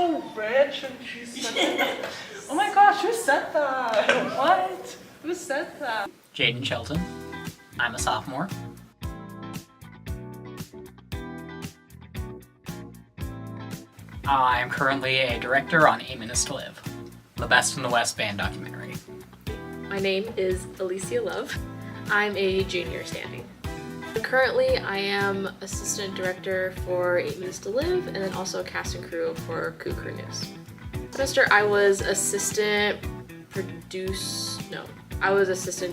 so rich and she's such a... Oh my gosh, who said that? What? Who said that? Jaden Shelton. I'm a sophomore. I'm currently a director on 8 Minutes to Live, the Best in the West band documentary. My name is Alicia Love. I'm a junior standing. Currently, I am assistant director for 8 Minutes to Live and then also cast and crew for Koo Crew News. Semester I was assistant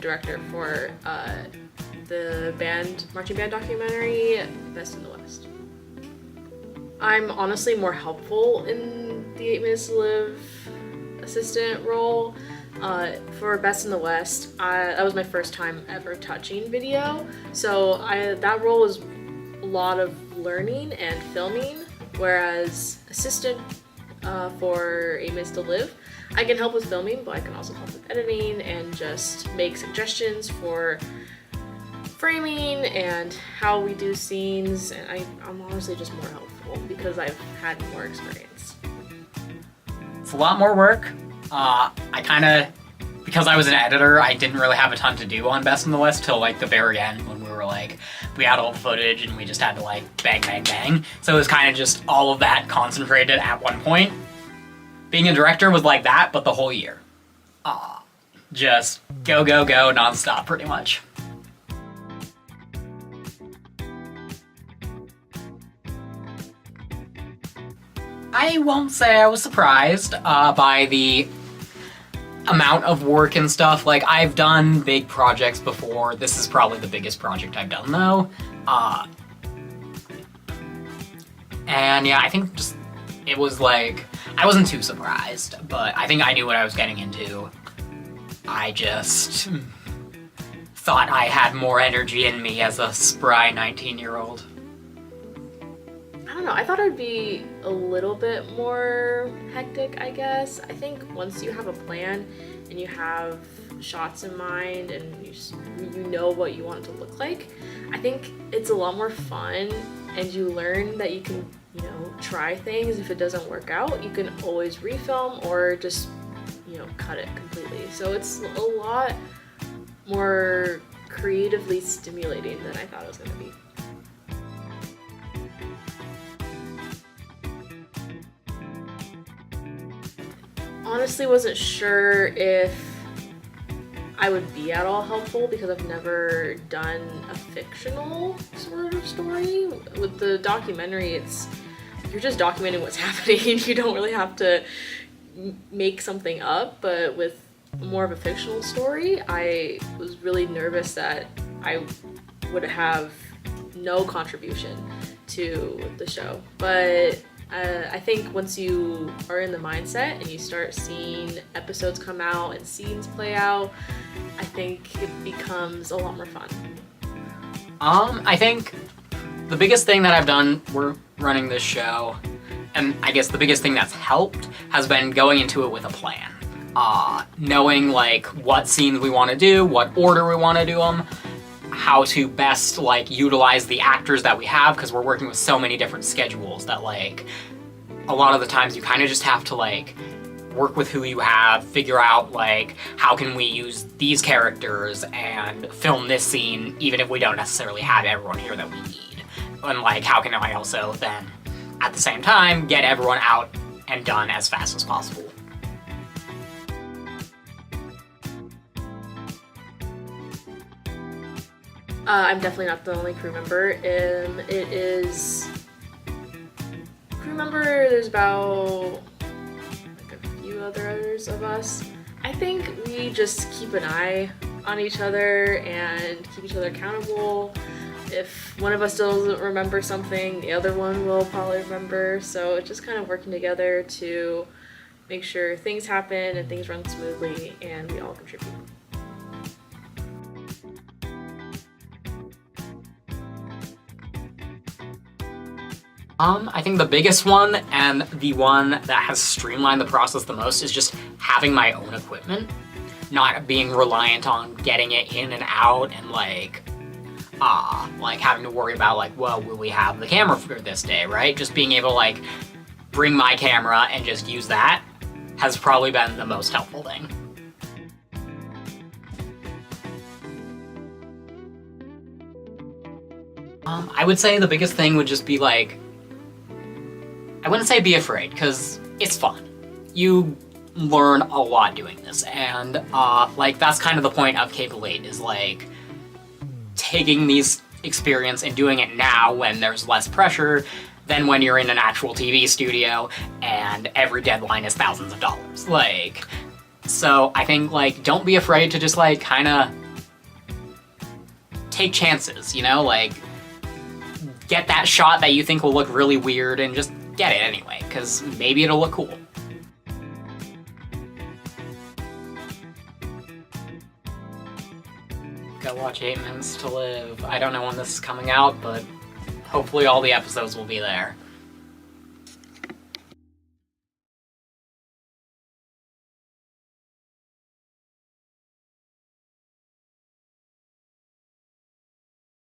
director for the marching band documentary, Best in the West. I'm honestly more helpful in the 8 Minutes to Live assistant role. For Best in the West, that was my first time ever touching video, so that role was a lot of learning and filming, whereas assistant for 8 Minutes to Live, I can help with filming, but I can also help with editing and just make suggestions for framing and how we do scenes, and I'm honestly just more helpful because I've had more experience. It's a lot more work. Because I was an editor, I didn't really have a ton to do on Best in the West till like the very end when we had all the footage and we just had to like bang, bang, bang. So it was kind of just all of that concentrated at one point. Being a director was like that, but the whole year. Just go, go, go nonstop pretty much. I won't say I was surprised by the amount of work and stuff. Like, I've done big projects before. This is probably the biggest project I've done though. And yeah, I think just, it was like, I wasn't too surprised, but I think I knew what I was getting into. I just thought I had more energy in me as a spry 19-year-old. I don't know, I thought it would be a little bit more hectic, I guess. I think once you have a plan and you have shots in mind and you know what you want it to look like, I think it's a lot more fun, and you learn that you can, try things. If it doesn't work out, you can always refilm or just, cut it completely. So it's a lot more creatively stimulating than I thought it was going to be. Honestly wasn't sure if I would be at all helpful because I've never done a fictional sort of story. With the documentary, you're just documenting what's happening. You don't really have to make something up, but with more of a fictional story, I was really nervous that I would have no contribution to the show. But I think once you are in the mindset and you start seeing episodes come out and scenes play out, I think it becomes a lot more fun. I think the biggest thing that I've done, we're running this show, and I guess the biggest thing that's helped has been going into it with a plan. Knowing like what scenes we want to do, what order we want to do them, how to best like utilize the actors that we have, because we're working with so many different schedules that like a lot of the times you kind of just have to like work with who you have, figure out like how can we use these characters and film this scene even if we don't necessarily have everyone here that we need, and like how can I also then at the same time get everyone out and done as fast as possible. I'm definitely not the only crew member. There's about like a few others of us. I think we just keep an eye on each other and keep each other accountable. If one of us doesn't remember something, the other one will probably remember. So it's just kind of working together to make sure things happen and things run smoothly and we all contribute. I think the biggest one and the one that has streamlined the process the most is just having my own equipment, not being reliant on getting it in and out and like having to worry about like, well, will we have the camera for this day, right? Just being able to like bring my camera and just use that has probably been the most helpful thing. I would say the biggest thing would just be like, I wouldn't say be afraid, because it's fun. You learn a lot doing this, and like that's kind of the point of Cable 8 is like taking these experience and doing it now when there's less pressure than when you're in an actual TV studio and every deadline is thousands of dollars. Like, so I think like don't be afraid to just like kind of take chances, you know, like get that shot that you think will look really weird and just get it anyway, because maybe it'll look cool. Go watch 8 Minutes to Live. I don't know when this is coming out, but hopefully all the episodes will be there.